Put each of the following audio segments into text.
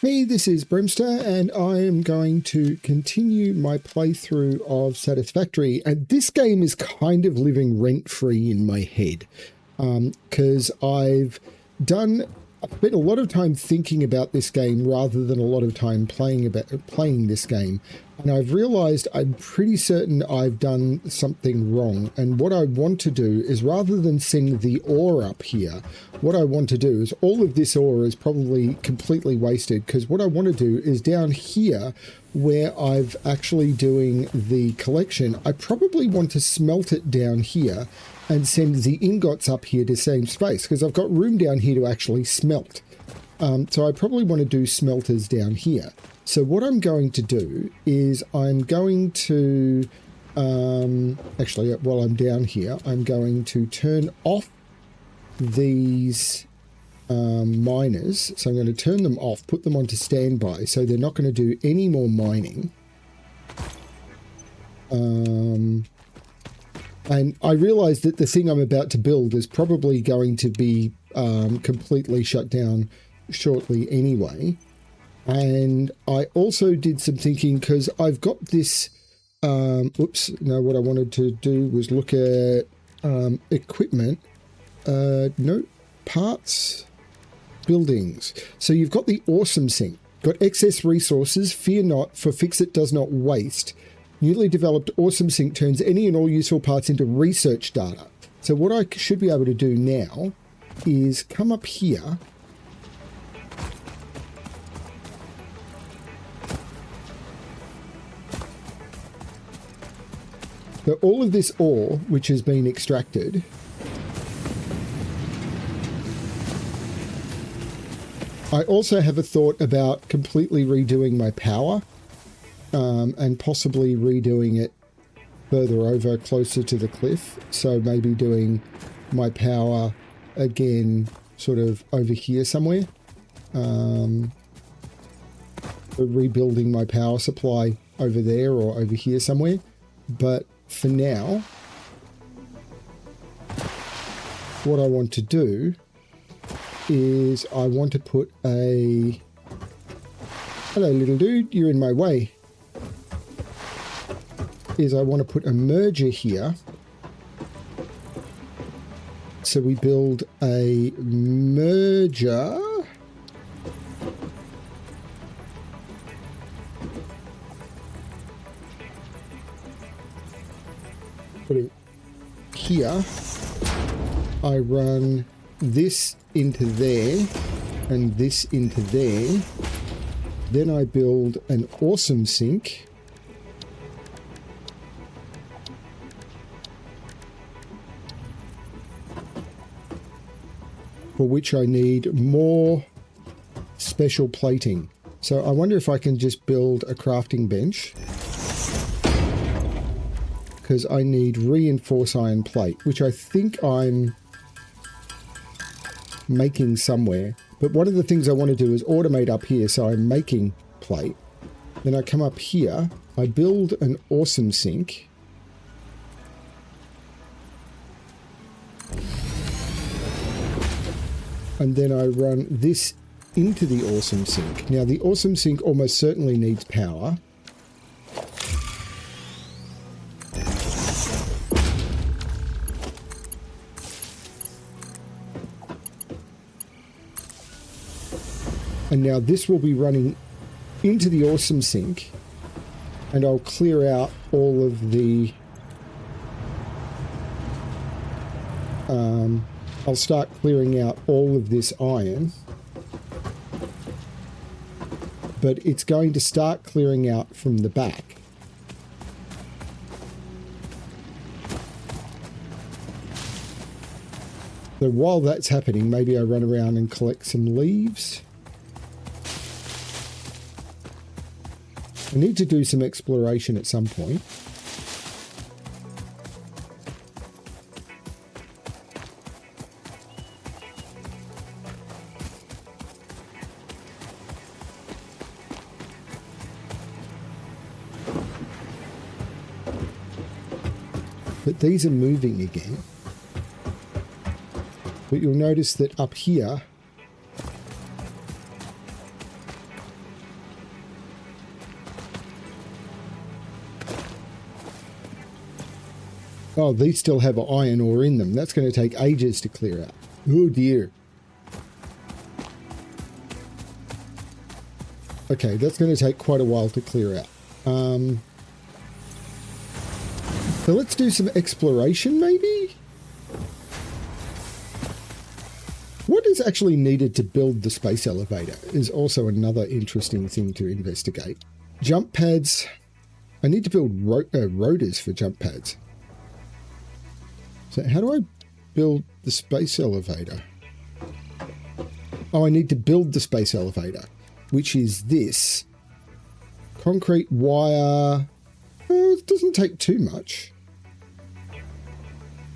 Hey, this is Brimster, and I am going to continue my playthrough of Satisfactory. And this game is kind of living rent-free in my head, because I've spent a lot of time thinking about this game rather than a lot of time playing this game. And I've realized I'm pretty certain I've done something wrong. And what I want to do is, rather than send the ore up here, what I want to do is, all of this ore is probably completely wasted, because what I want to do is down here where I've actually doing the collection, I probably want to smelt it down here and send the ingots up here to the same space, because I've got room down here to actually smelt. So I probably want to do smelters down here. So what I'm going to do is I'm going to, actually, while I'm down here, I'm going to turn off these miners. So I'm going to turn them off, put them onto standby, so they're not going to do any more mining. And I realize that the thing I'm about to build is probably going to be completely shut down shortly anyway. And I also did some thinking, because I've got this, what I wanted to do was look at equipment, no, parts, buildings. So you've got the awesome sink, got excess resources, fear not, for fix it does not waste. Newly developed awesome sink turns any and all useful parts into research data. So what I should be able to do now is come up here, so all of this ore which has been extracted, I also have a thought about completely redoing my power, and possibly redoing it further over closer to the cliff. So maybe doing my power again sort of over here somewhere. Rebuilding my power supply over there or over here somewhere. But for now, what I want to do is I want to put a... Hello, little dude, you're in my way. Is I want to put a merger here. So we build a merger. Put it here. I run this into there and this into there. Then I build an awesome sink. For which I need more special plating. So I wonder if I can just build a crafting bench, because I need reinforced iron plate, which I think I'm making somewhere. But one of the things I want to do is automate up here, so I'm making plate. Then I come up here, I build an awesome sink. And then I run this into the awesome sink. Now the awesome sink almost certainly needs power. And now this will be running into the awesome sink, and I'll clear out all of the I'll start clearing out all of this iron, but it's going to start clearing out from the back. So while that's happening, maybe I run around and collect some leaves. I need to do some exploration at some point. But these are moving again. But you'll notice that up here Oh, these still have iron ore in them. That's going to take ages to clear out. Oh dear. Okay, that's going to take quite a while to clear out. So let's do some exploration, maybe? What is actually needed to build the space elevator is also another interesting thing to investigate. Jump pads. I need to build rotors for jump pads. So how do I build the space elevator? Oh, I need to build the space elevator, which is this. Concrete wire. Oh, it doesn't take too much.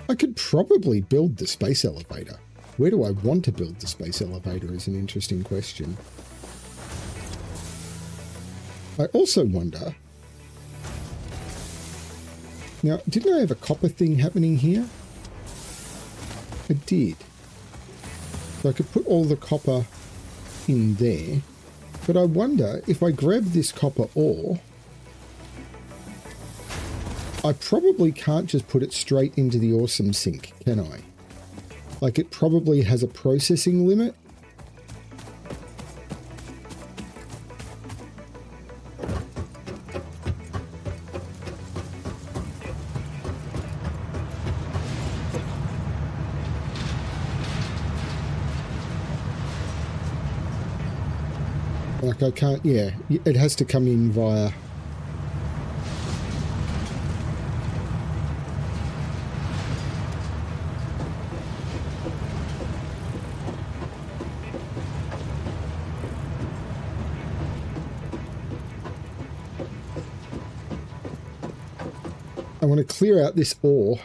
I could probably build the space elevator. Where do I want to build the space elevator is an interesting question. I also wonder... Now, didn't I have a copper thing happening here? I did. So I could put all the copper in there. But I wonder if I grab this copper ore... I probably can't just put it straight into the awesome sink, can I? Like, it probably has a processing limit. Like, I can't, yeah, it has to come in via... I want to clear out this ore.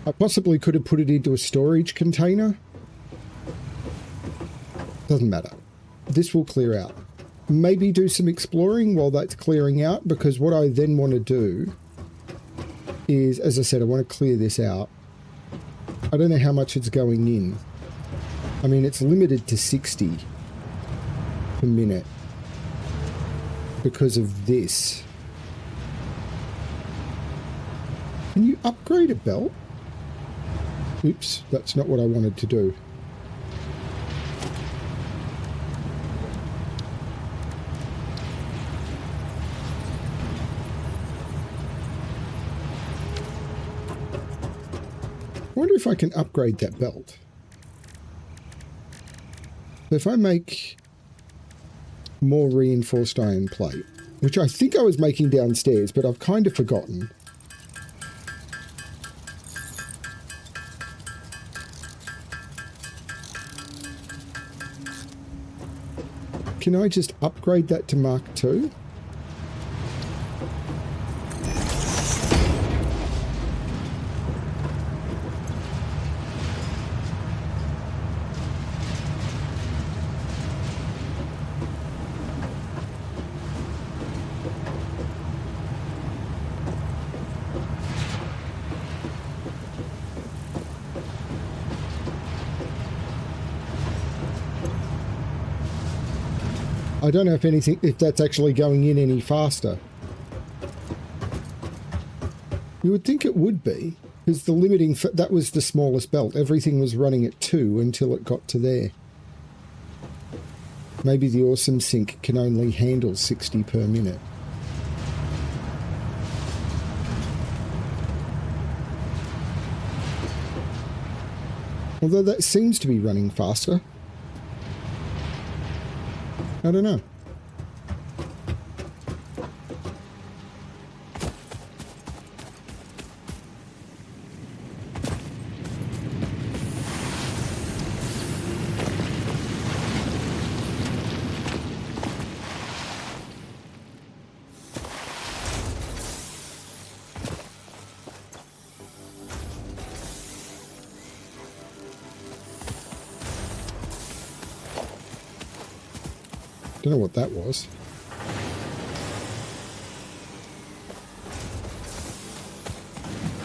I possibly could have put it into a storage container. Doesn't matter. This will clear out. Maybe do some exploring while that's clearing out, because what I then want to do is, as I said, I want to clear this out. I don't know how much it's going in. I mean, it's limited to 60 per minute because of this. Can you upgrade a belt? Oops, that's not what I wanted to do. I wonder if I can upgrade that belt. So if I make more reinforced iron plate, which I think I was making downstairs, but I've kind of forgotten. Can I just upgrade that to Mark II? I don't know if that's actually going in any faster. You would think it would be, because the limiting, that was the smallest belt. Everything was running at 2 until it got to there. Maybe the awesome sink can only handle 60 per minute. Although that seems to be running faster. I don't know. Don't know what that was.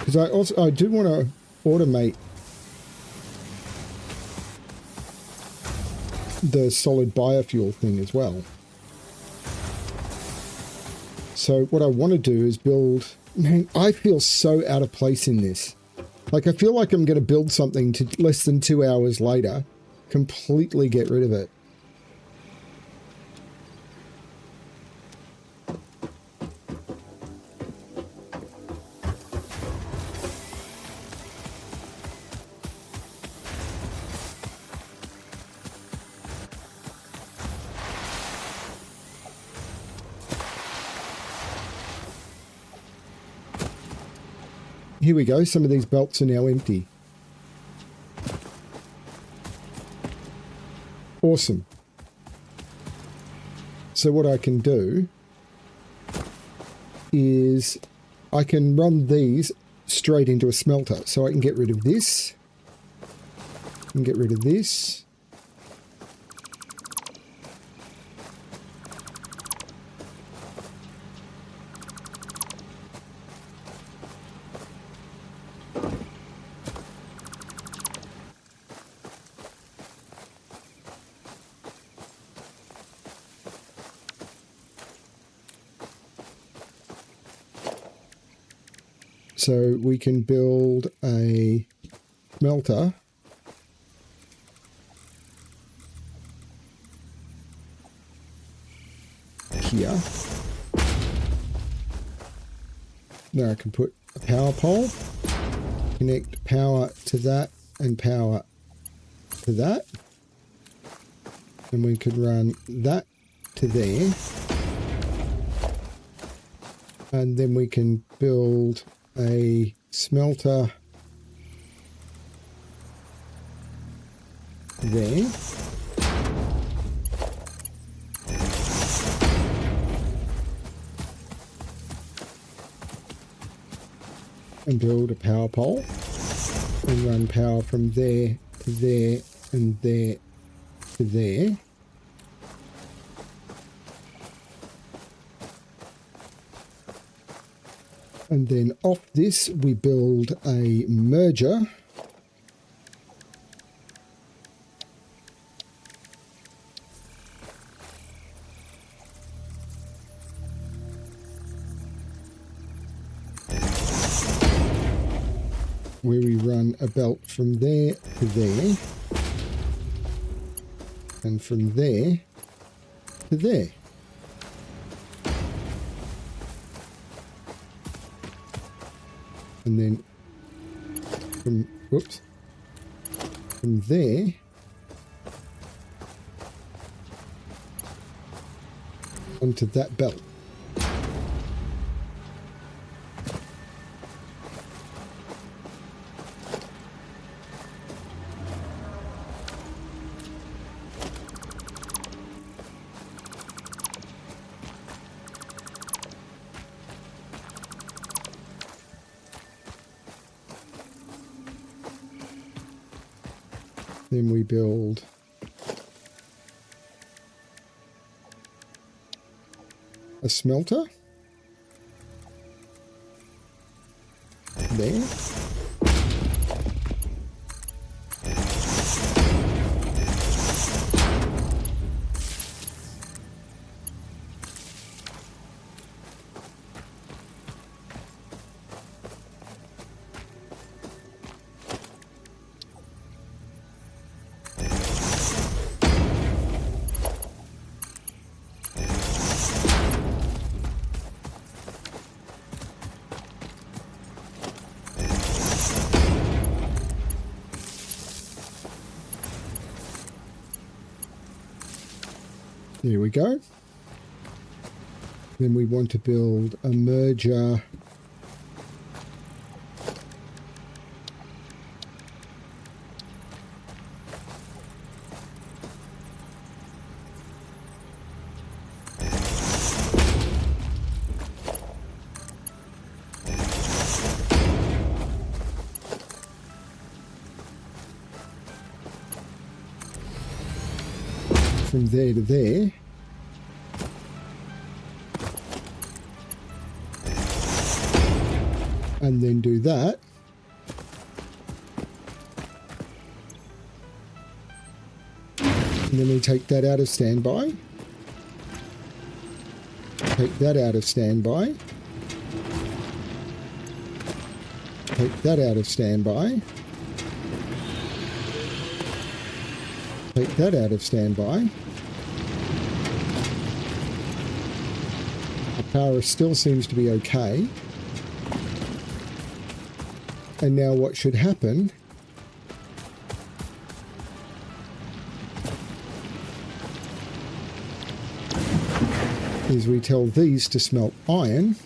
Because I do want to automate the solid biofuel thing as well. So what I want to do is build Man, I feel so out of place in this. Like, I feel like I'm going to build something to less than 2 hours later, completely get rid of it. Here we go. Some of these belts are now empty. Awesome. So what I can do is I can run these straight into a smelter. So I can get rid of this and get rid of this. So we can build a smelter here. Now I can put a power pole, connect power to that and power to that. And we could run that to there. And then we can build a smelter there. And build a power pole and run power from there to there and there to there. And then off this, we build a merger. Where we run a belt from there to there. And from there to there. And then from there onto that belt. Then we build a smelter there. There we go. Then we want to build a merger from there to there. And then do that. And then we take that out of standby. Take that out of standby. Take that out of standby. Take that out of standby. The power still seems to be okay. And now what should happen is we tell these to smelt iron.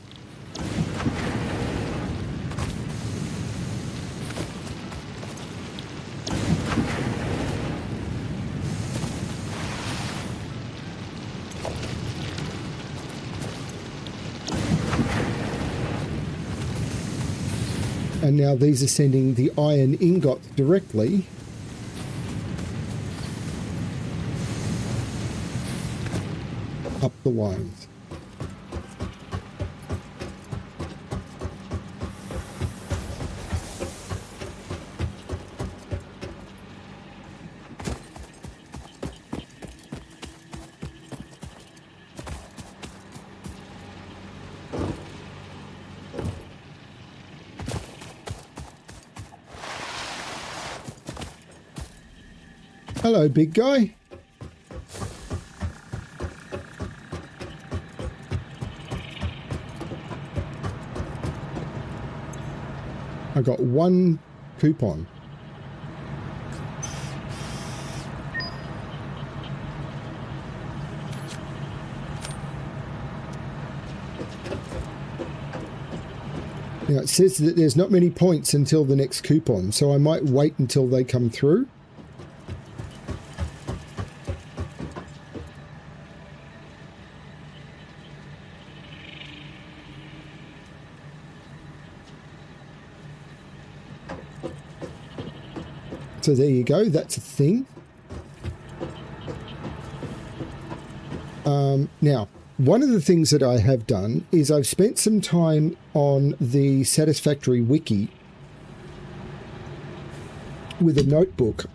And now these are sending the iron ingots directly up the lines. Hello, big guy. I got one coupon. Now it says that there's not many points until the next coupon, so I might wait until they come through. So there you go, that's a thing. Now, one of the things that I have done is I've spent some time on the Satisfactory wiki with a notebook,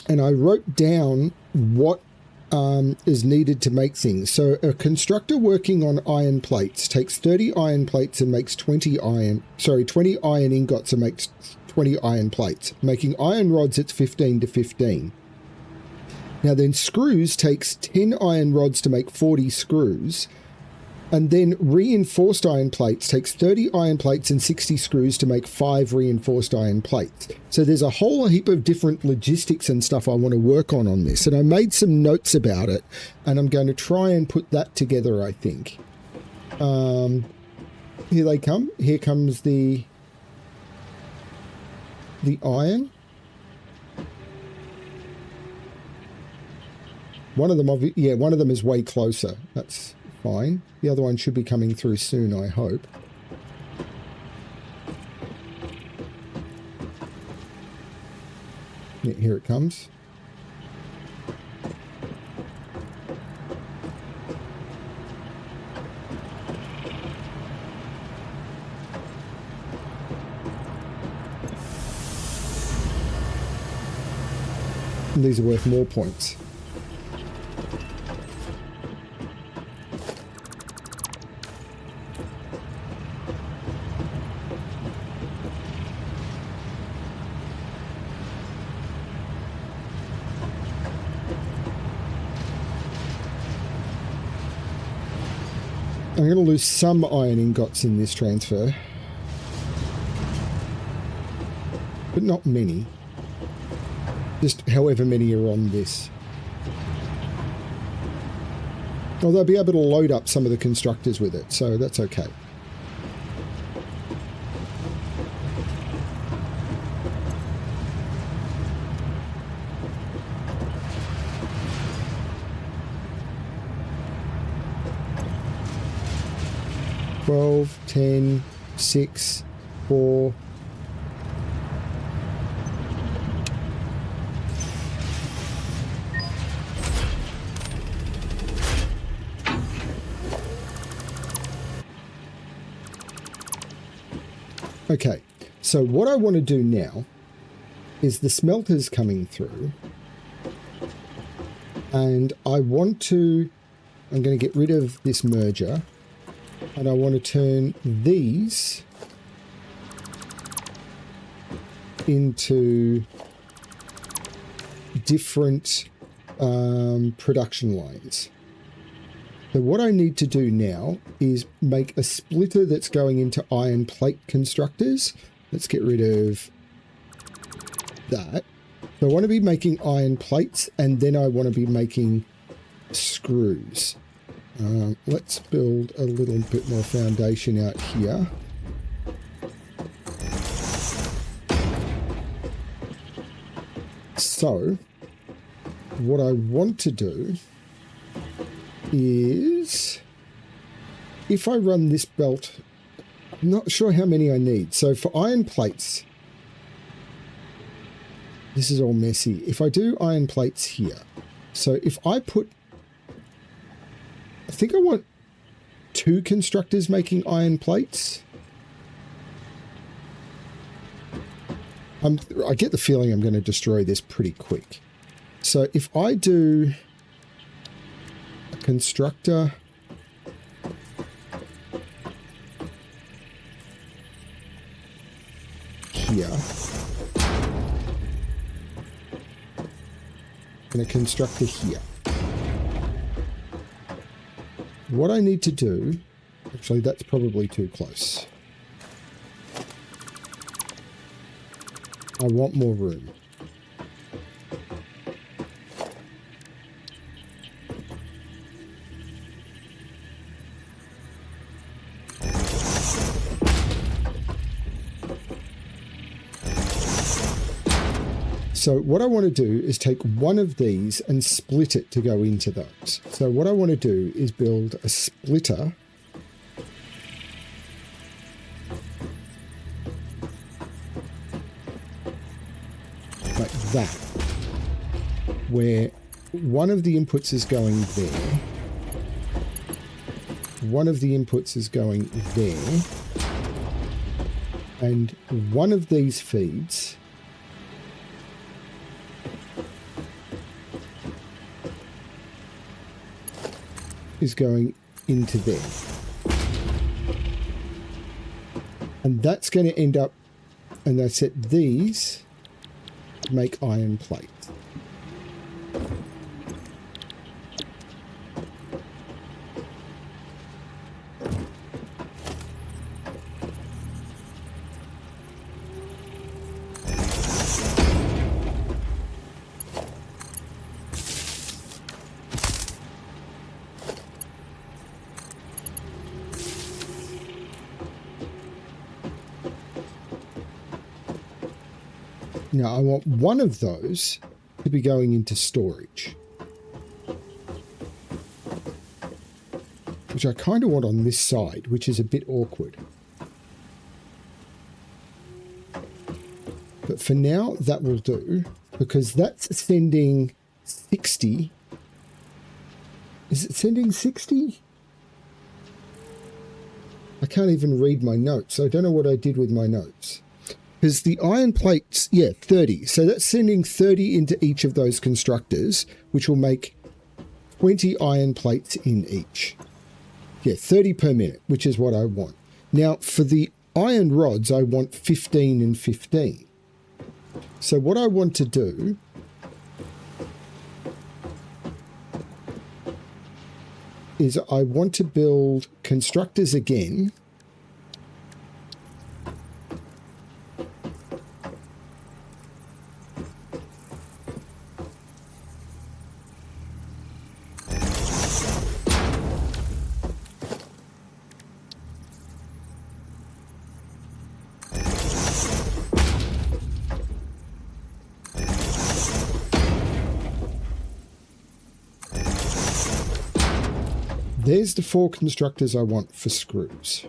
and I wrote down what is needed to make things. So a constructor working on iron plates takes 30 iron plates and makes 20 iron ingots and makes 20 iron plates. Making iron rods, it's 15 to 15. Now then screws takes 10 iron rods to make 40 screws. And then reinforced iron plates takes 30 iron plates and 60 screws to make 5 reinforced iron plates. So there's a whole heap of different logistics and stuff I want to work on this. And I made some notes about it, and I'm going to try and put that together, I think. Here they come. Here comes the iron. One of them is way closer. That's fine. The other one should be coming through soon, I hope. Yeah, here it comes. And these are worth more points. I'm going to lose some iron ingots in this transfer, but not many. Just however many are on this. Well, they'll be able to load up some of the constructors with it, so that's okay. Twelve, 10, 6, 4. Okay, so what I want to do now is the smelter's coming through, and I'm going to get rid of this merger, and I want to turn these into different production lines. So what I need to do now is make a splitter that's going into iron plate constructors. Let's get rid of that. So I want to be making iron plates, and then I want to be making screws. Let's build a little bit more foundation out here. So what I want to do is, if I run this belt, I'm not sure how many I need. So for iron plates, this is all messy. If I do iron plates here, so if I put, I think I want 2 constructors making iron plates. I get the feeling I'm going to destroy this pretty quick. So if I do a constructor here and a constructor here, what I need to do, actually that's probably too close. I want more room. So what I want to do is take one of these and split it to go into those. So what I want to do is build a splitter like that, where one of the inputs is going there, one of the inputs is going there, and one of these feeds is going into there. And that's going to end up, and I set these make iron plates. Now I want one of those to be going into storage, which I kind of want on this side, which is a bit awkward. But for now, that will do, because that's sending 60. Is it sending 60? I can't even read my notes. I don't know what I did with my notes. Because the iron plates, yeah, 30. So that's sending 30 into each of those constructors, which will make 20 iron plates in each. Yeah, 30 per minute, which is what I want. Now, for the iron rods, I want 15 and 15. So what I want to do is I want to build constructors again. There's the 4 constructors I want for screws.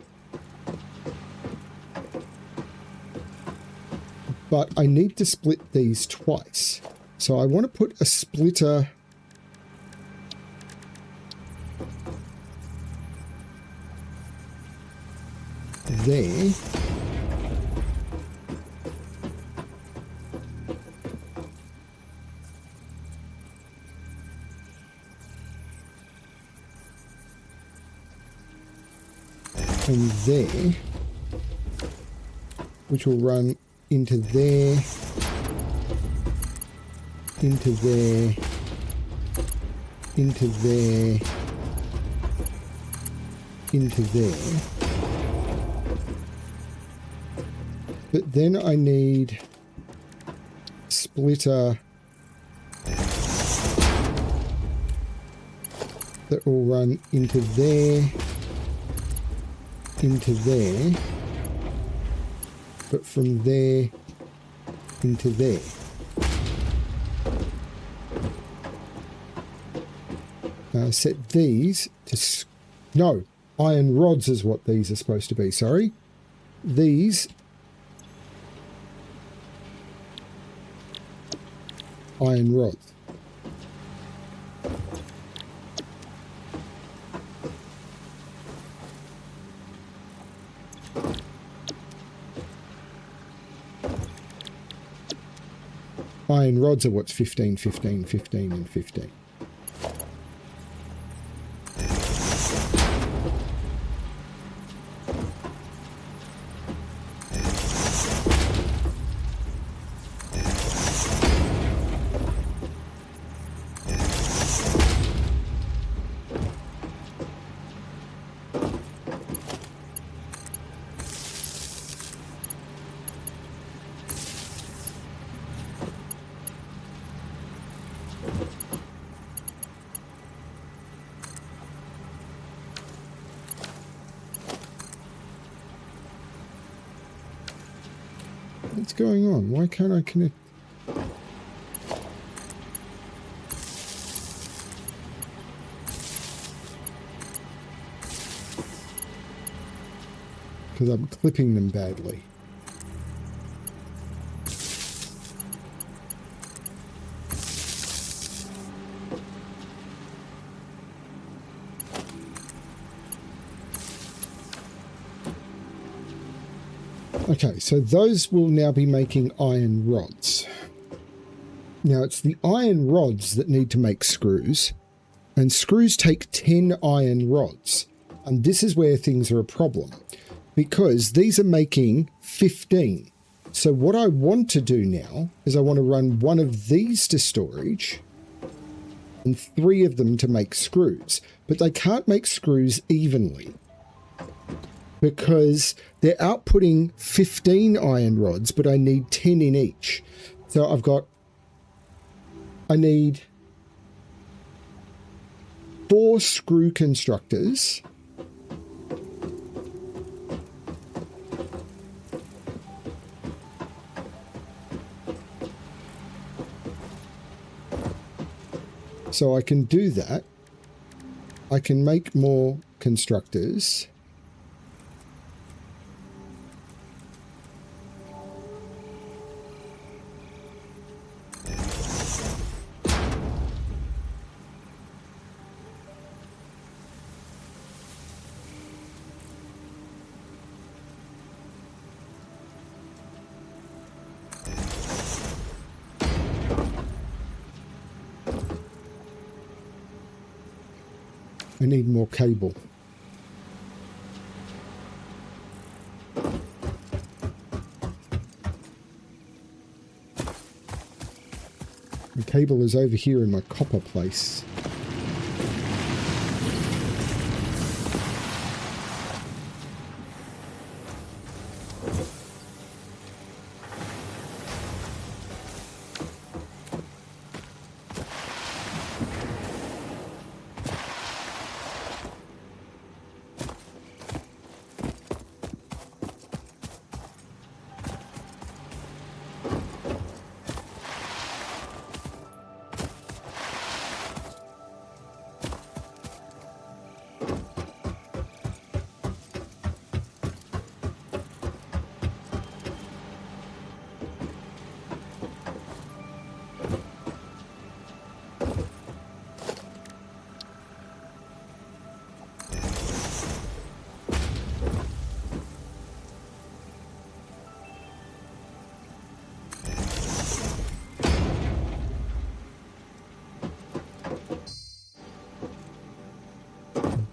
But I need to split these twice. So I want to put a splitter there. And there, which will run into there, into there, into there, into there. But then I need splitter that will run into there, into there, but from there into there. Set these to... No, iron rods is what these are supposed to be, sorry. These iron rods. Iron rods are what's 15, 15, 15 and 15. What's going on? Why can't I connect? Because I'm clipping them badly. Okay, so those will now be making iron rods. Now, it's the iron rods that need to make screws, and screws take 10 iron rods. And this is where things are a problem, because these are making 15. So what I want to do now is I want to run one of these to storage and 3 of them to make screws. But they can't make screws evenly, because they're outputting 15 iron rods, but I need 10 in each. So I need 4 screw constructors, so I can do that. I can make more constructors. I need more cable. The cable is over here in my copper place.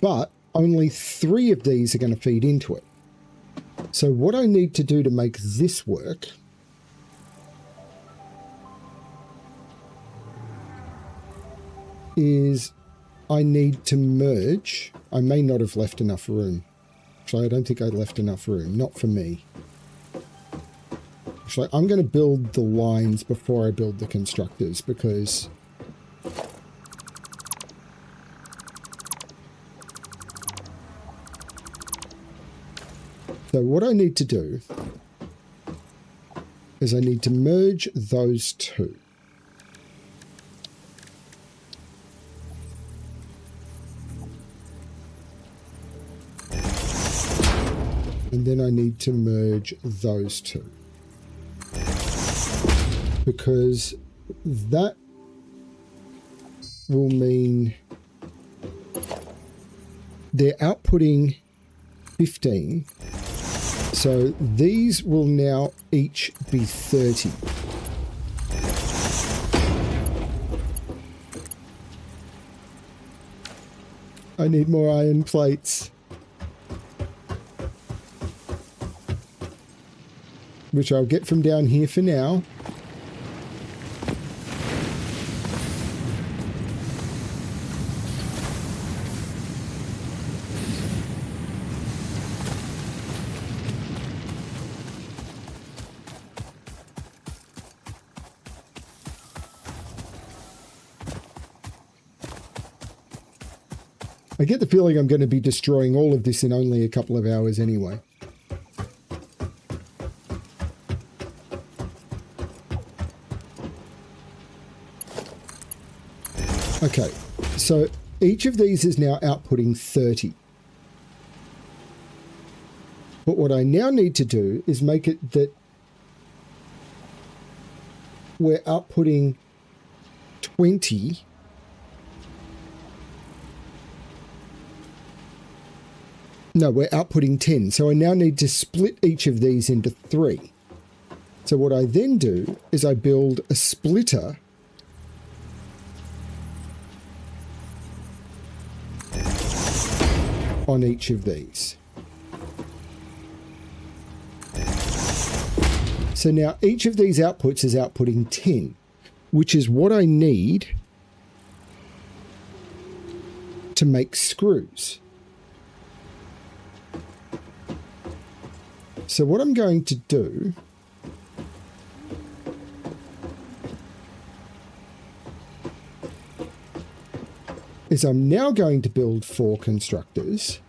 But only 3 of these are going to feed into it. So what I need to do to make this work is I need to merge. I may not have left enough room. Actually, I don't think I left enough room. Not for me. Actually, I'm going to build the lines before I build the constructors, because so what I need to do is I need to merge those two. And then I need to merge those two. Because that will mean they're outputting 15. So these will now each be 30. I need more iron plates. Which I'll get from down here for now. I get the feeling I'm going to be destroying all of this in only a couple of hours anyway. Okay, so each of these is now outputting 30. But what I now need to do is make it that we're outputting 20. No, we're outputting 10. So I now need to split each of these into 3. So what I then do is I build a splitter on each of these. So now each of these outputs is outputting 10, which is what I need to make screws. So what I'm going to do is I'm now going to build 4 constructors.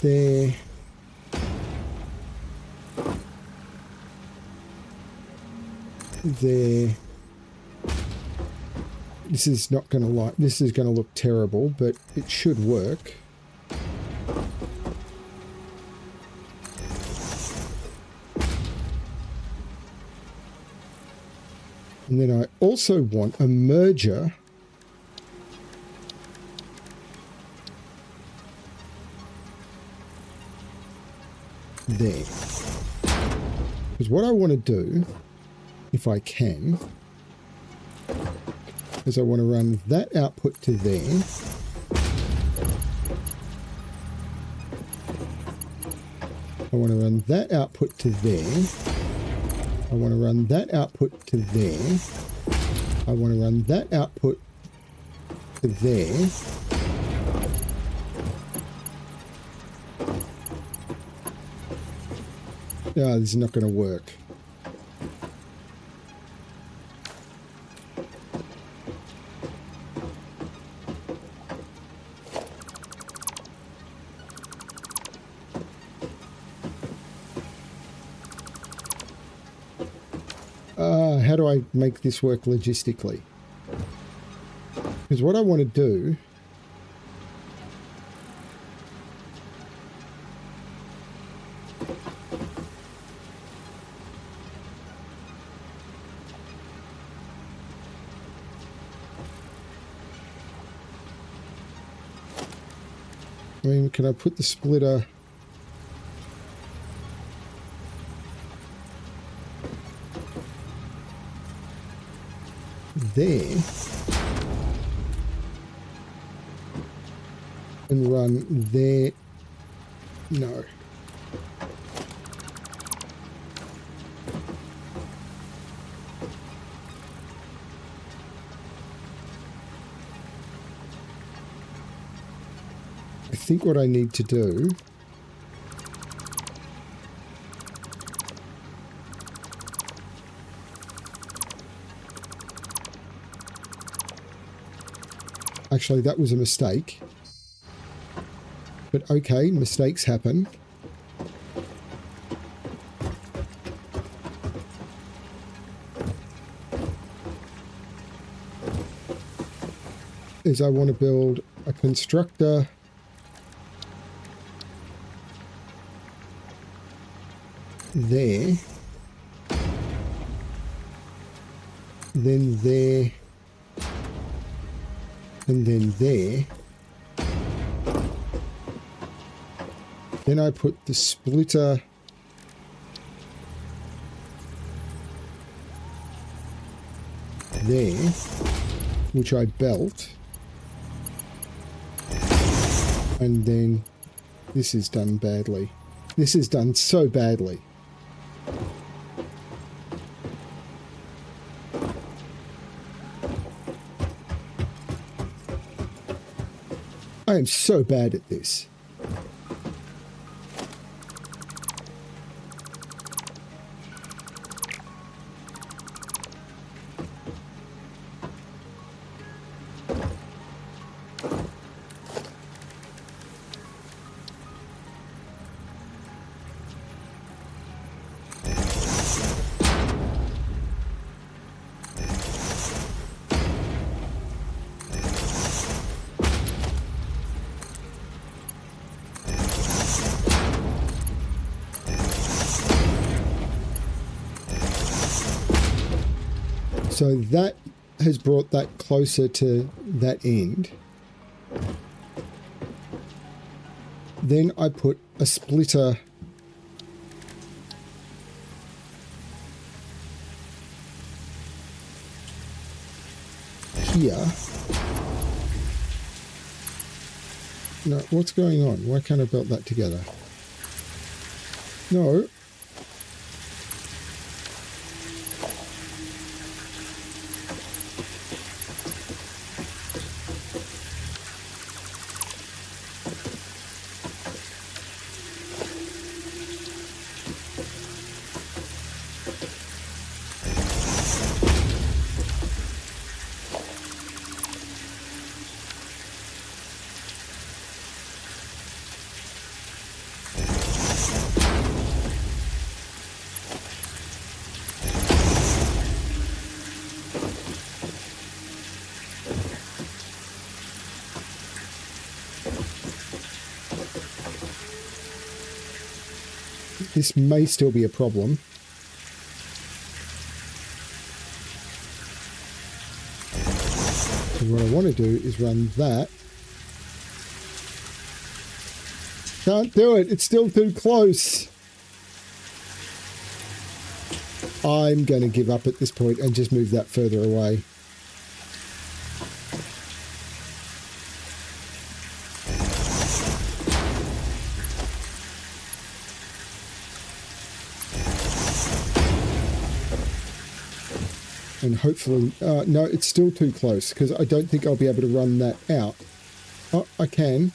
There. There. This is not going to like. This is going to look terrible, but it should work. And then I also want a merger there. Because what I want to do, if I can, is I want to run that output to there. I want to run that output to there. I want to run that output to there. I want to run that output to there. Oh, this is not going to work. How do I make this work logistically? Because what I want to do I mean, can I put the splitter there? and run there. No. I think what I need to do actually, that was a mistake. But okay, mistakes happen. Is I want to build a constructor there, then there, and then there. Then I put the splitter there, which I belt. And then this is done badly. This is done so badly. I am so bad at this. So that has brought that closer to that end. Then I put a splitter here. No, what's going on? Why can't I belt that together? No. This may still be a problem. And what I want to do is run that. Can't do it. It's still too close. I'm going to give up at this point and just move that further away. And hopefully, no, it's still too close because I don't think I'll be able to run that out. Oh, I can.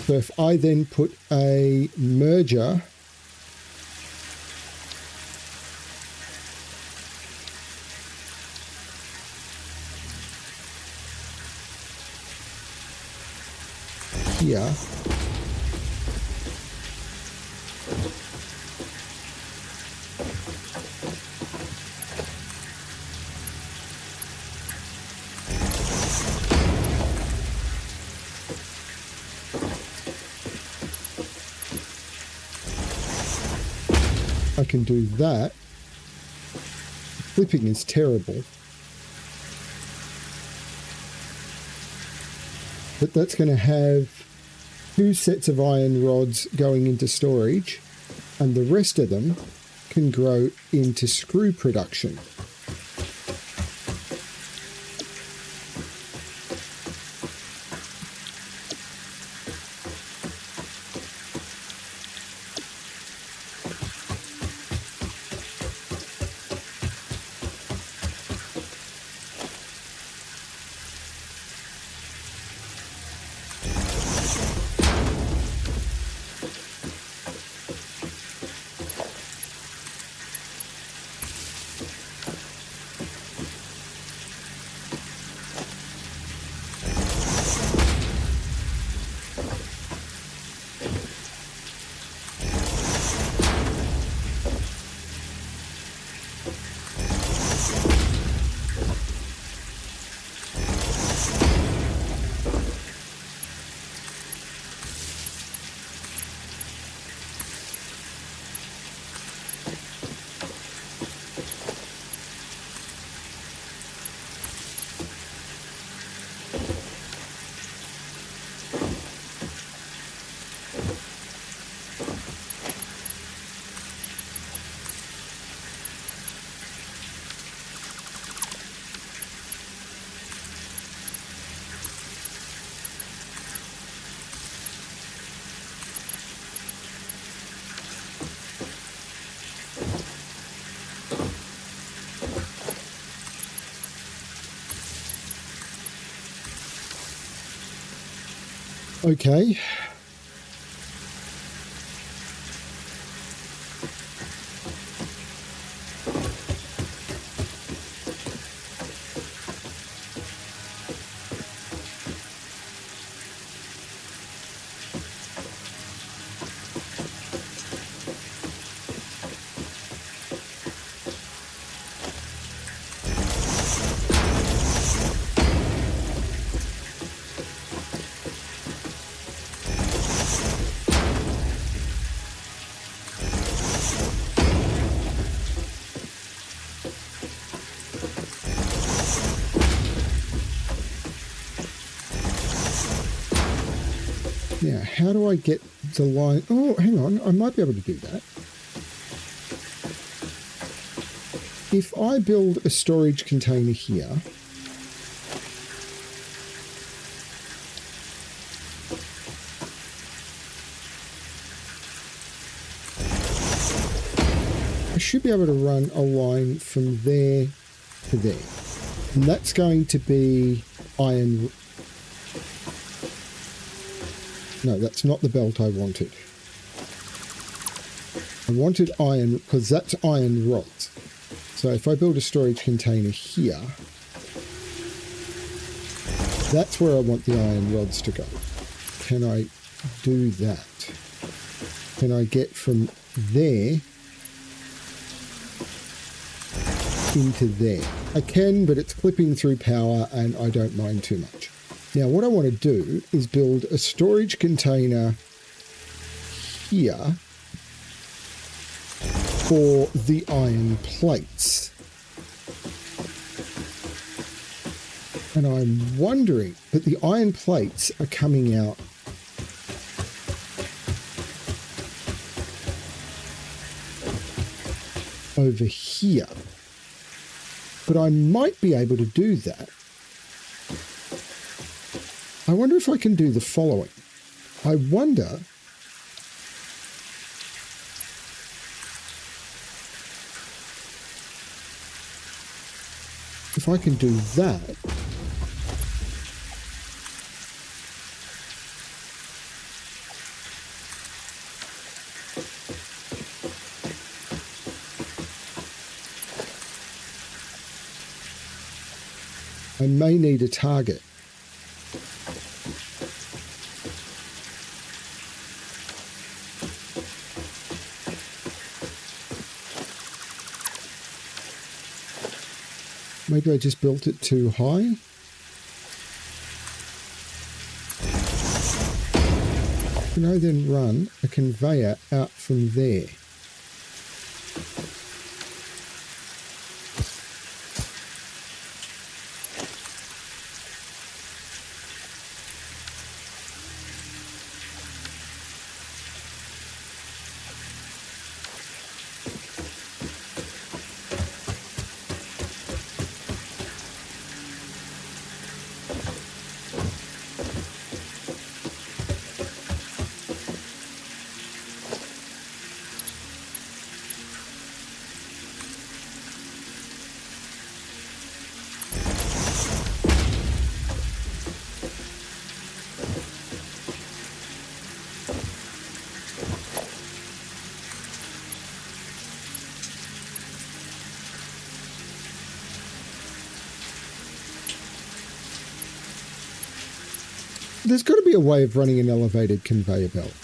So if I then put a merger here, I can do that. Flipping is terrible. But that's going to have 2 sets of iron rods going into storage, and the rest of them can grow into screw production. Okay. Now, how do I get the line? Oh, hang on. I might be able to do that. If I build a storage container here, I should be able to run a line from there to there. And that's going to be iron. No, that's not the belt I wanted. I wanted iron because that's iron rods. So if I build a storage container here, that's where I want the iron rods to go. Can I do that? Can I get from there into there? I can, but it's clipping through power and I don't mind too much. Now what I want to do is build a storage container here for the iron plates. And I'm wondering, but the iron plates are coming out over here. But I might be able to do that. I wonder if I can do the following. I wonder if I can do that. I may need a target. Maybe I just built it too high. Can I then run a conveyor out from there? There's got to be a way of running an elevated conveyor belt.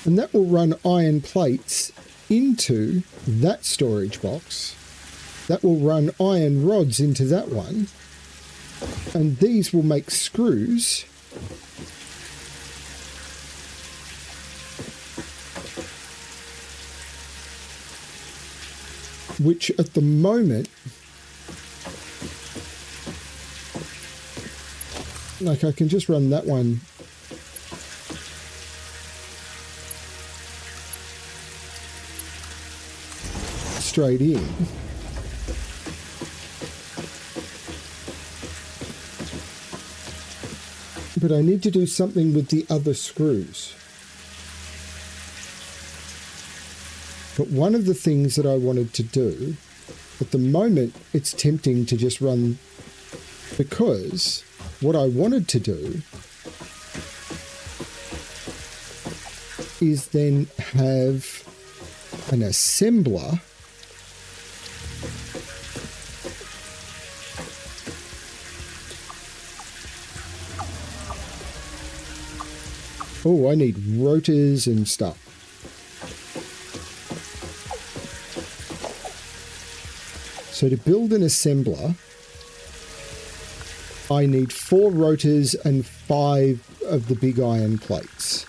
And that will run iron plates into that storage box That will run iron rods into that one, and these will make screws, which at the moment, like I can just run that one straight in. But I need to do something with the other screws. But one of the things that I wanted to do, at the moment, it's tempting to just run, because what I wanted to do is then have an assembler I need rotors and stuff. So to build an assembler, I need 4 rotors and 5 of the big iron plates.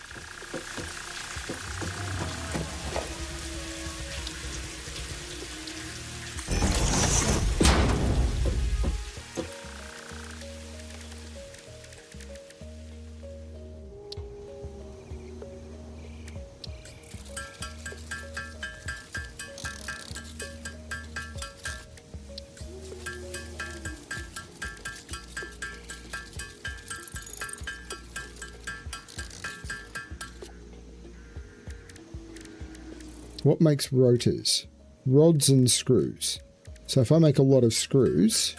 What makes rotors? Rods and screws. So if I make a lot of screws,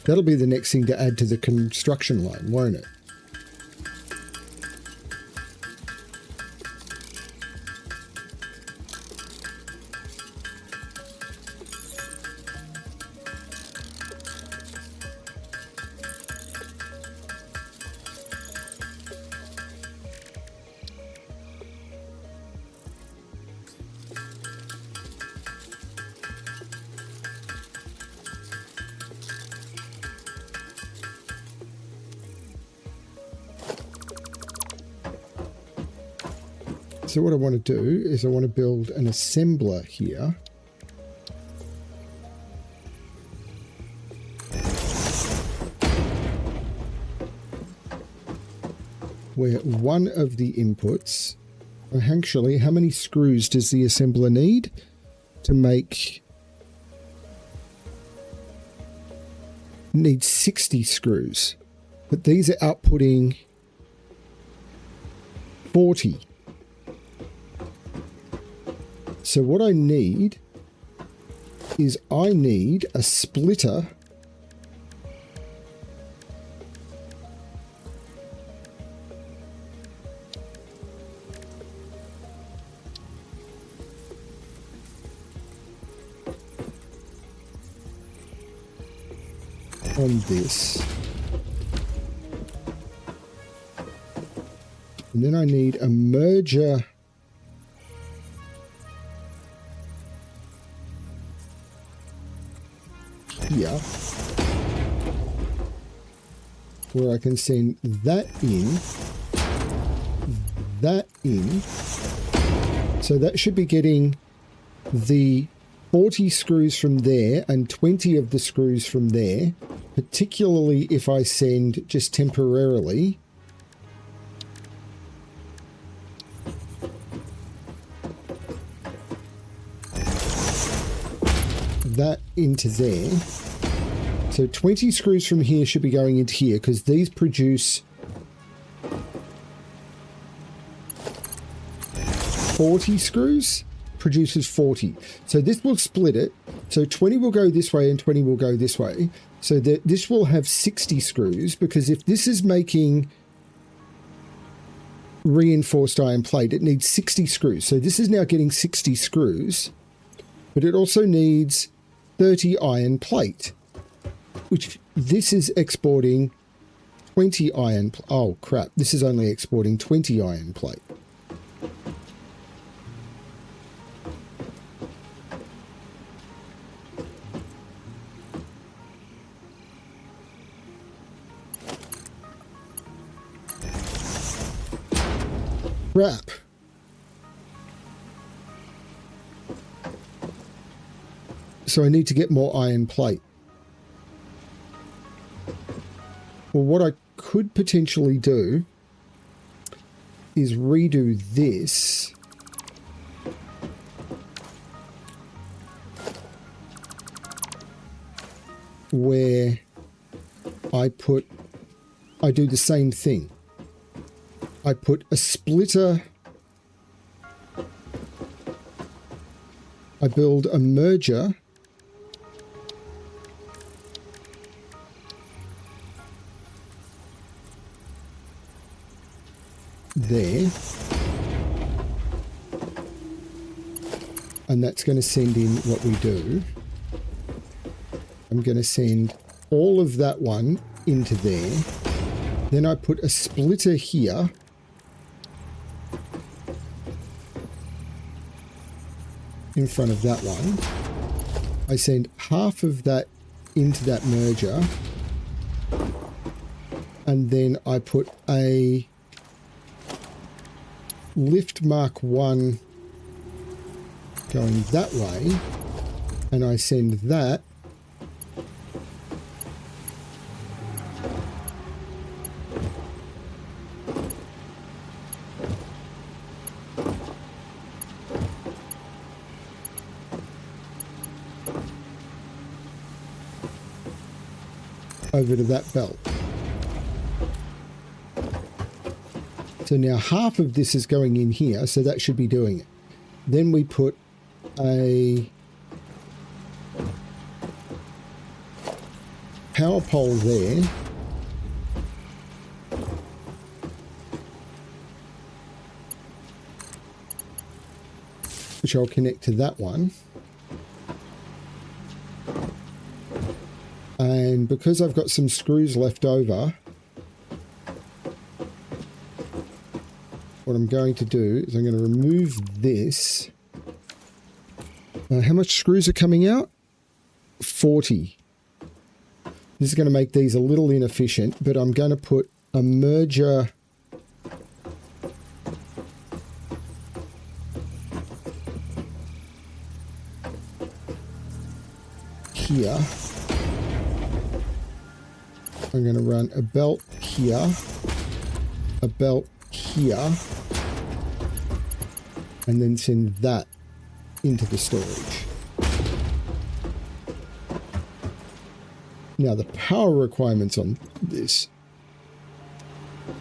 that'll be the next thing to add to the construction line, won't it? So what I want to do is I want to build an assembler here. Where one of the inputs, actually, how many screws does the assembler need to make? Needs 60 screws, but these are outputting 40. So what I need is I need a splitter on this. And then I need a merger here, where I can send that in, so that should be getting the 40 screws from there and 20 of the screws from there, particularly if I send just temporarily that into there. So 20 screws from here should be going into here, because these produce 40 screws, produces 40. So this will split it. So 20 will go this way and 20 will go this way. So that this will have 60 screws, because if this is making reinforced iron plate, it needs 60 screws. So this is now getting 60 screws, but it also needs 30 iron plate, which this is exporting 20 iron. Oh crap, this is only exporting 20 iron plate. Crap. So I need to get more iron plate. Well, what I could potentially do is redo this. Where I do the same thing. I put a splitter. I build a merger. There. And that's going to send in what we do. I'm going to send all of that one into there. Then I put a splitter here. In front of that one. I send half of that into that merger. And then I put a lift mark 1 going that way. And I send that over to that belt. So now half of this is going in here, so that should be doing it. Then we put a power pole there. Which I'll connect to that one. And because I've got some screws left over, what I'm going to do is I'm going to remove this. How much screws are coming out? 40. This is going to make these a little inefficient, but I'm going to put a merger here. I'm going to run a belt here, a belt here, and then send that into the storage. Now the power requirements on this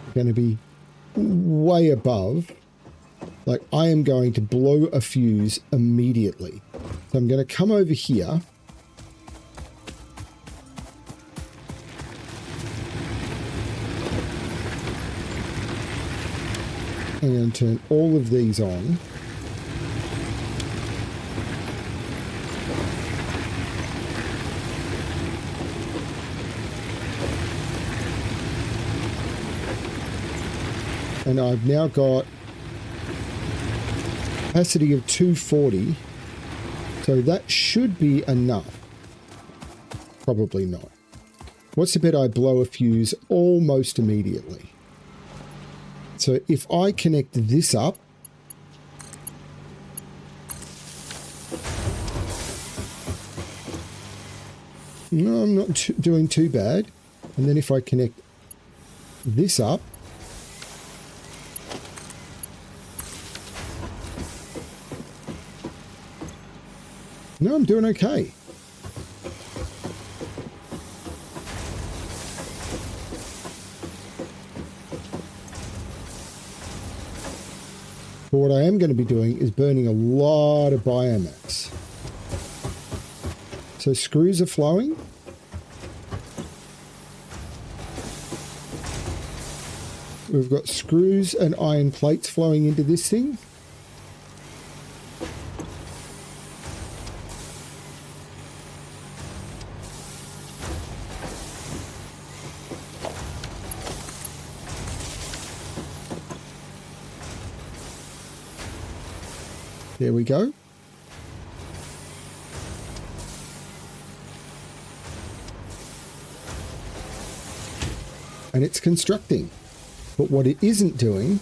are going to be way above. Like, I am going to blow a fuse immediately. So I'm going to come over here. I'm going to turn all of these on. And I've now got capacity of 240. So that should be enough. Probably not. What's the bet I blow a fuse almost immediately? So if I connect this up, no, I'm not doing too bad. And then if I connect this up, no, I'm doing okay. But what I am going to be doing is burning a lot of biomass. So screws are flowing. We've got screws and iron plates flowing into this thing. There we go. And it's constructing. But what it isn't doing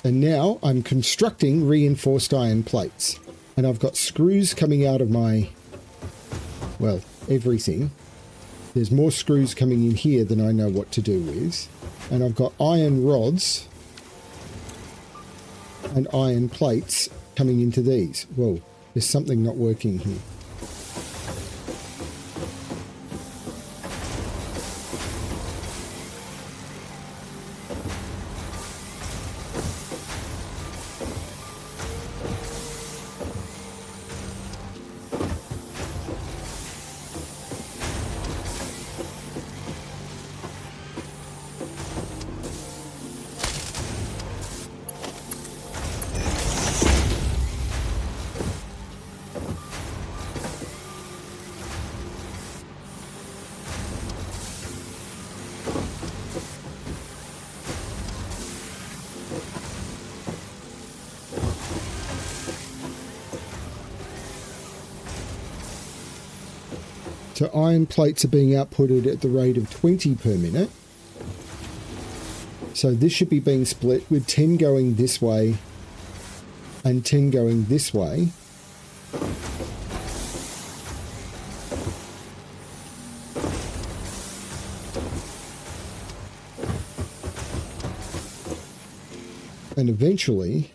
And now I'm constructing reinforced iron plates. And I've got screws coming out of my, well, everything. There's more screws coming in here than I know what to do with. And I've got iron rods and iron plates coming into these. Whoa, there's something not working here. So iron plates are being outputted at the rate of 20 per minute. So this should be being split with 10 going this way and 10 going this way. And eventually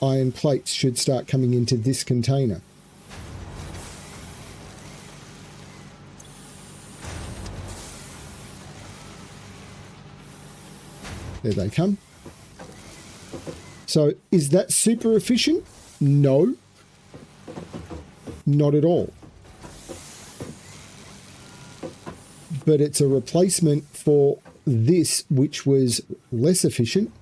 iron plates should start coming into this container. There they come. So is that super efficient? No, not at all. But it's a replacement for this, which was less efficient.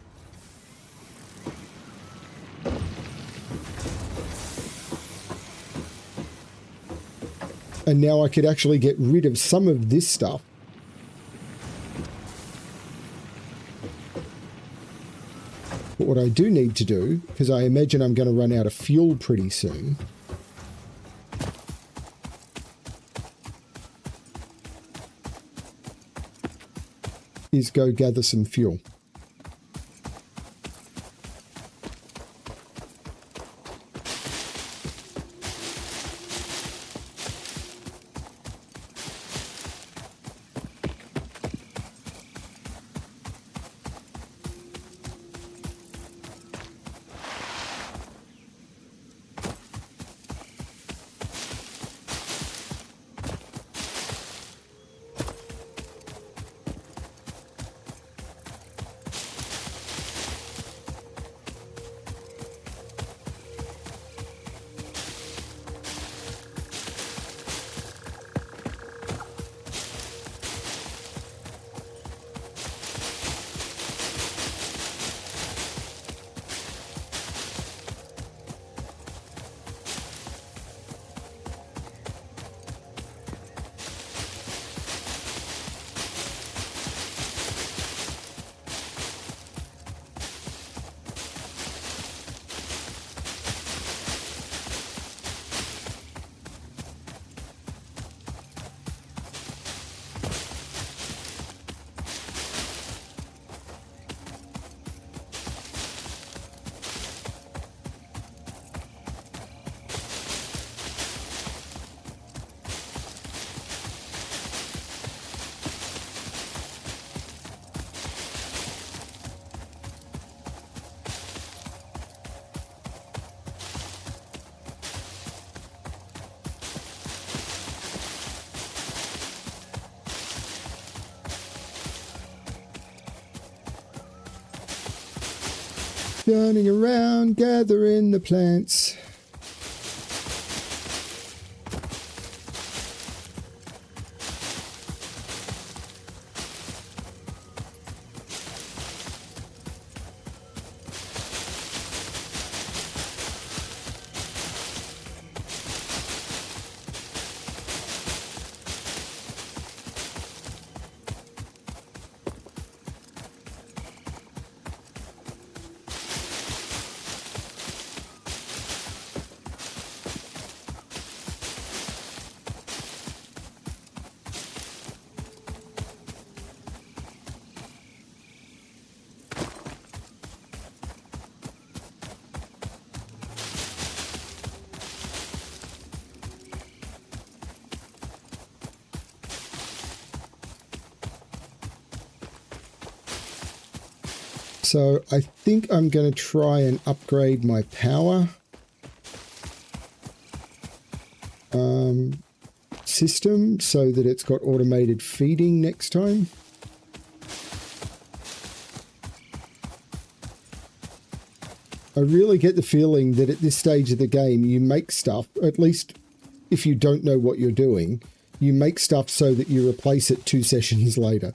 And now I could actually get rid of some of this stuff. But what I do need to do, because I imagine I'm going to run out of fuel pretty soon, is go gather some fuel. Running around, gathering the plants. So I think I'm going to try and upgrade my power system so that it's got automated feeding next time. I really get the feeling that at this stage of the game, you make stuff, at least if you don't know what you're doing, you make stuff so that you replace it 2 sessions later.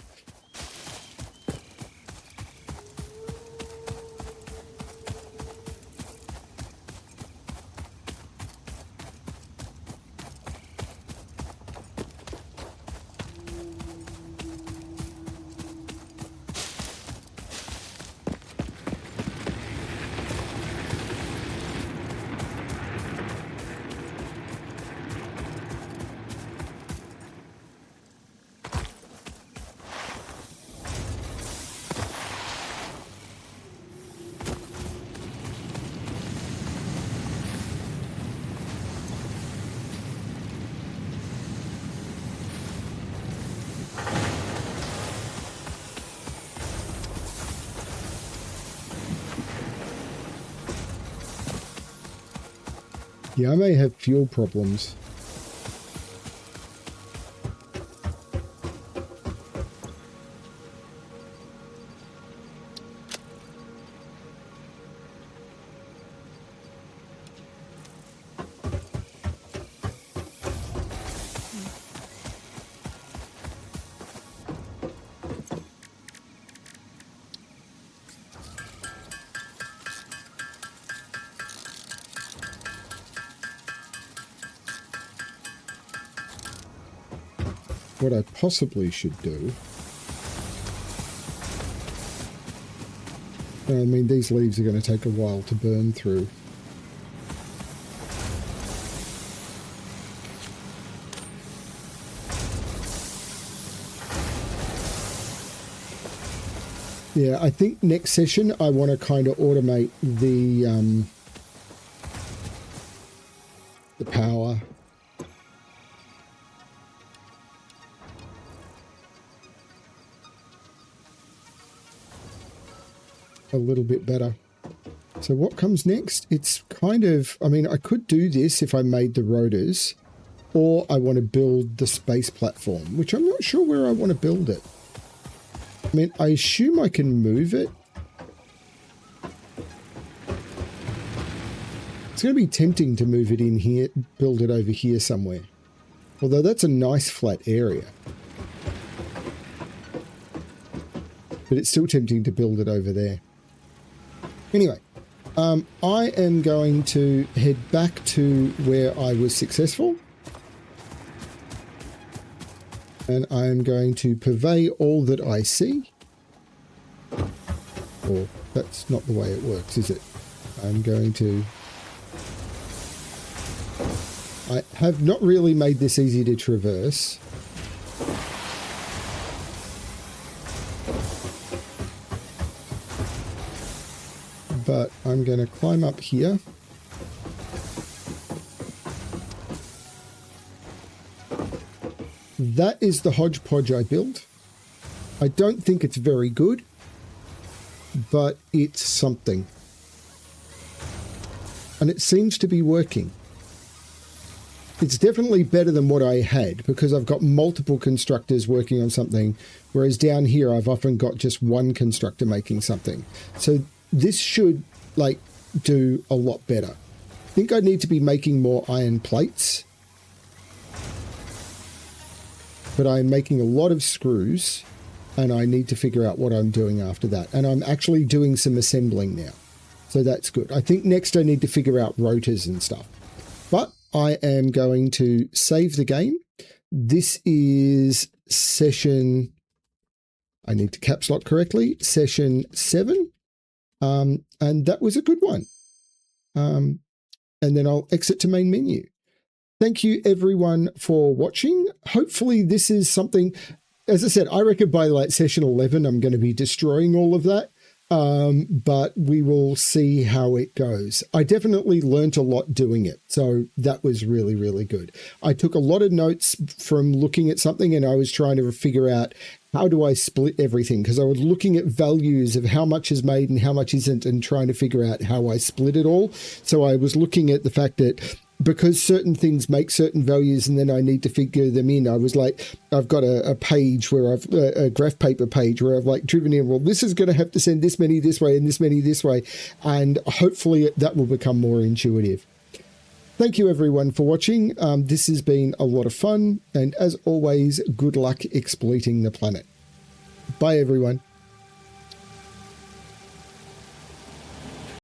Yeah, I may have fuel problems. What I possibly should do... I mean, these leaves are going to take a while to burn through. Yeah, I think next session I want to kind of automate the power. A little bit better. So what comes next? It's kind of, I mean, I could do this if I made the rotors, or I want to build the space platform, which I'm not sure where I want to build it. I mean, I assume I can move it. It's going to be tempting to move it in here, build it over here somewhere. Although that's a nice flat area. But it's still tempting to build it over there. Anyway, I am going to head back to where I was successful. And I am going to purvey all that I see. Or that's not the way it works, is it? I'm going to... I have not really made this easy to traverse. But I'm going to climb up here. That is the hodgepodge I built. I don't think it's very good, but it's something. And it seems to be working. It's definitely better than what I had because I've got multiple constructors working on something, whereas down here I've often got just one constructor making something. So this should, like, do a lot better. I think I need to be making more iron plates. But I'm making a lot of screws, and I need to figure out what I'm doing after that. And I'm actually doing some assembling now. So that's good. I think next I need to figure out rotors and stuff. But I am going to save the game. This is session... I need to caps lock correctly. Session 7. And that was a good one. And then I'll exit to main menu. Thank you everyone for watching. Hopefully this is something, as I said, I reckon by like session 11, I'm going to be destroying all of that. But we will see how it goes. I definitely learnt a lot doing it. So that was really, really good. I took a lot of notes from looking at something and I was trying to figure out how do I split everything? Because I was looking at values of how much is made and how much isn't and trying to figure out how I split it all. So I was looking at the fact that because certain things make certain values and then I need to figure them in, I was like, I've got a page where I've a graph paper page where I've like driven in, well, this is going to have to send this many this way and this many this way. And hopefully that will become more intuitive. Thank you everyone for watching. This has been a lot of fun. And as always, good luck exploiting the planet. Bye everyone.